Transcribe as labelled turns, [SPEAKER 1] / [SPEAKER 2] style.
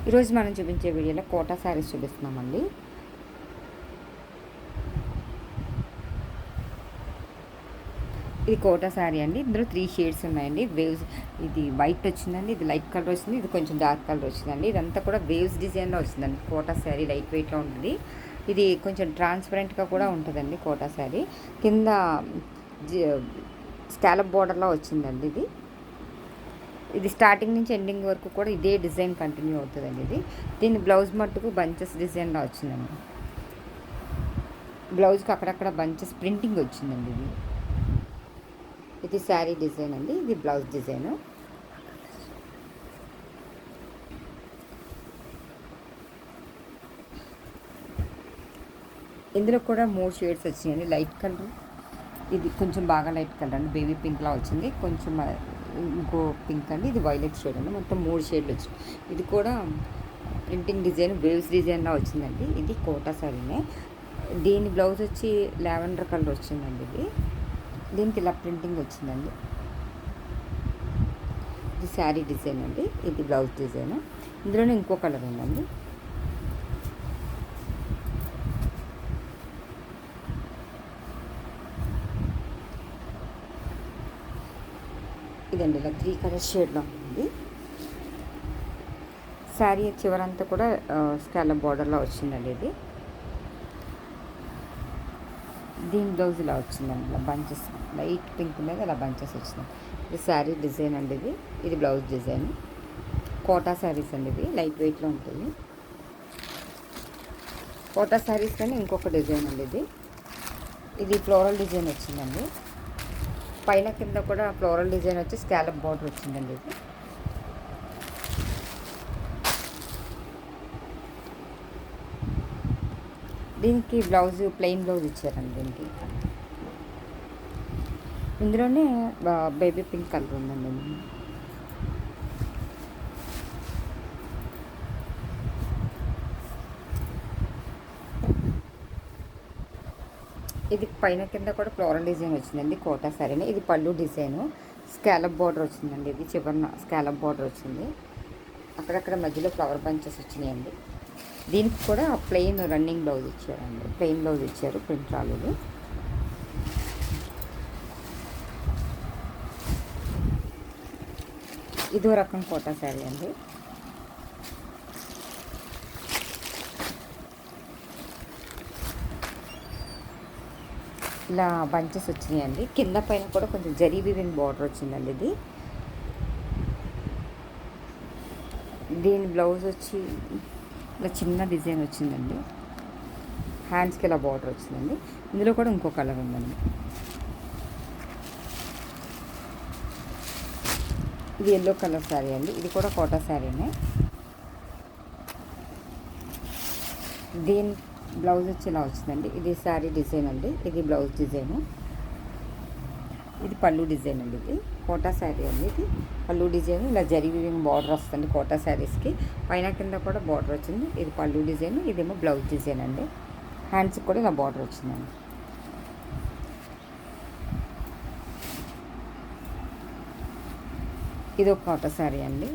[SPEAKER 1] ఈరోజు మనం చూపించే వీడియోలో కోటా శారీస్ చూపిస్తున్నామండి. ఇది కోటా శారీ అండి. ఇందులో 3 షేడ్స్ ఉన్నాయండి. వేవ్స్, ఇది వైట్ వచ్చిందండి, ఇది లైట్ కలర్ వచ్చింది, ఇది కొంచెం డార్క్ కలర్ వచ్చిందండి. ఇదంతా కూడా వేవ్స్ డిజైన్లో వచ్చిందండి. కోటా శారీ లైట్ వెయిట్లో ఉంటుంది. ఇది కొంచెం ట్రాన్స్పరెంట్గా కూడా ఉంటుందండి. కోటా శారీ కింద స్కాలప్ బోర్డర్లో వచ్చిందండి. ఇది స్టార్టింగ్ నుంచి ఎండింగ్ వరకు కూడా ఇదే డిజైన్ కంటిన్యూ అవుతుందండి. దీని బ్లౌజ్ మట్టుకు బంచెస్ డిజైన్లో వచ్చిందండి. బ్లౌజ్కి అక్కడక్కడ బంచెస్ ప్రింటింగ్ వచ్చిందండి. ఇది శారీ డిజైన్ అండి. ఇది బ్లౌజ్ డిజైను. ఇందులో కూడా 3 షేడ్స్ వచ్చినాయండి. లైట్ కలర్, ఇది కొంచెం బాగా లైట్ కలర్ అండి, బేబీ పింక్లా వచ్చింది. కొంచెం ఇంకో పింక్ అండి, ఇది వైలెట్ షేడ్ అండి. మొత్తం 3 షేడ్లు వచ్చింది. ఇది కూడా ప్రింటింగ్ డిజైన్ వేవ్స్ డిజైన్లా వచ్చిందండి. ఇది కోటా శారీనే. దీని బ్లౌజ్ వచ్చి లావెండర్ కలర్ వచ్చిందండి. దీనికి ఇలా ప్రింటింగ్ వచ్చిందండి. ఇది శారీ డిజైన్ అండి. ఇది బ్లౌజ్ డిజైన్. ఇందులోనే ఇంకో కలర్ ఉందండి. ఇదండి ఇలా 3 కలర్ షేడ్లో ఉంది. శారీ చివరంతా కూడా స్కాలప్ బార్డర్లో వచ్చిందండి. దీని బ్లౌజ్ ఇలా వచ్చిందండి. ఇలా బంచెస్, లైట్ పింక్ మీద ఇలా బంచెస్ వచ్చినాయి. ఇది శారీ డిజైన్ అండి. ఇది బ్లౌజ్ డిజైన్. కోటా శారీస్ అండి. ఇది లైట్ వెయిట్లో ఉంటుంది. కోటా శారీస్ కానీ ఇంకొక డిజైన్ అండి. ఇది ఫ్లోరల్ డిజైన్ వచ్చిందండి. పైన కింద కూడా ఫ్లోరల్ డిజైన్ వచ్చి స్కాలప్ బార్డర్ వచ్చిందండి. దీనికి బ్లౌజ్ ప్లెయిన్ బ్లౌజ్ ఇచ్చారండి. దీనికి ఇందులోనే బేబీ పింక్ కలర్ ఉందండి. ఇది పైన కింద కూడా ఫ్లోరల్ డిజైన్ వచ్చిందండి. కోటా శారీని. ఇది పళ్ళు డిజైను, స్కాలప్ బార్డర్ వచ్చిందండి. ఇది చివరిన స్కాలప్ బార్డర్ వచ్చింది. అక్కడక్కడ మధ్యలో ఫ్లవర్ బంచెస్ వచ్చినాయండి. దీనికి కూడా ప్లెయిన్ రన్నింగ్ బ్లౌజ్ ఇచ్చారండి. ప్లెయిన్ బ్లౌజ్ ఇచ్చారు, ప్రింట్ రాలేదు. ఇదో రకం కోటా శారీ అండి. ఇలా బంచెస్ వచ్చినాయండి. కింద పైన కూడా కొంచెం జరీ వీవింగ్ బార్డర్ వచ్చిందండి. దీని బ్లౌజ్ వచ్చి ఇలా చిన్న డిజైన్ వచ్చిందండి. హ్యాండ్స్కి ఇలా బార్డర్ వచ్చిందండి. ఇందులో కూడా ఇంకో కలర్ ఉందండి. ఇది ఎల్లో కలర్ శారీ అండి. ఇది కూడా కోటా శారీనే. దీని బ్లౌజ్ వచ్చి ఇలా వచ్చిందండి. ఇది శారీ డిజైన్ అండి. ఇది బ్లౌజ్ డిజైను. ఇది పళ్ళు డిజైన్ అండి. ఇది కోటా శారీ అండి. ఇది పళ్ళు డిజైన్. ఇలా జరీ వీవింగ్ బార్డర్ వస్తుంది కోటా శారీస్కి. పైన కింద కూడా బార్డర్ వచ్చింది. ఇది పళ్ళు డిజైన్, ఇదేమో బ్లౌజ్ డిజైన్ అండి. హ్యాండ్స్కి కూడా ఇలా బార్డర్ వచ్చిందండి. ఇది ఒక కోటా శారీ అండి.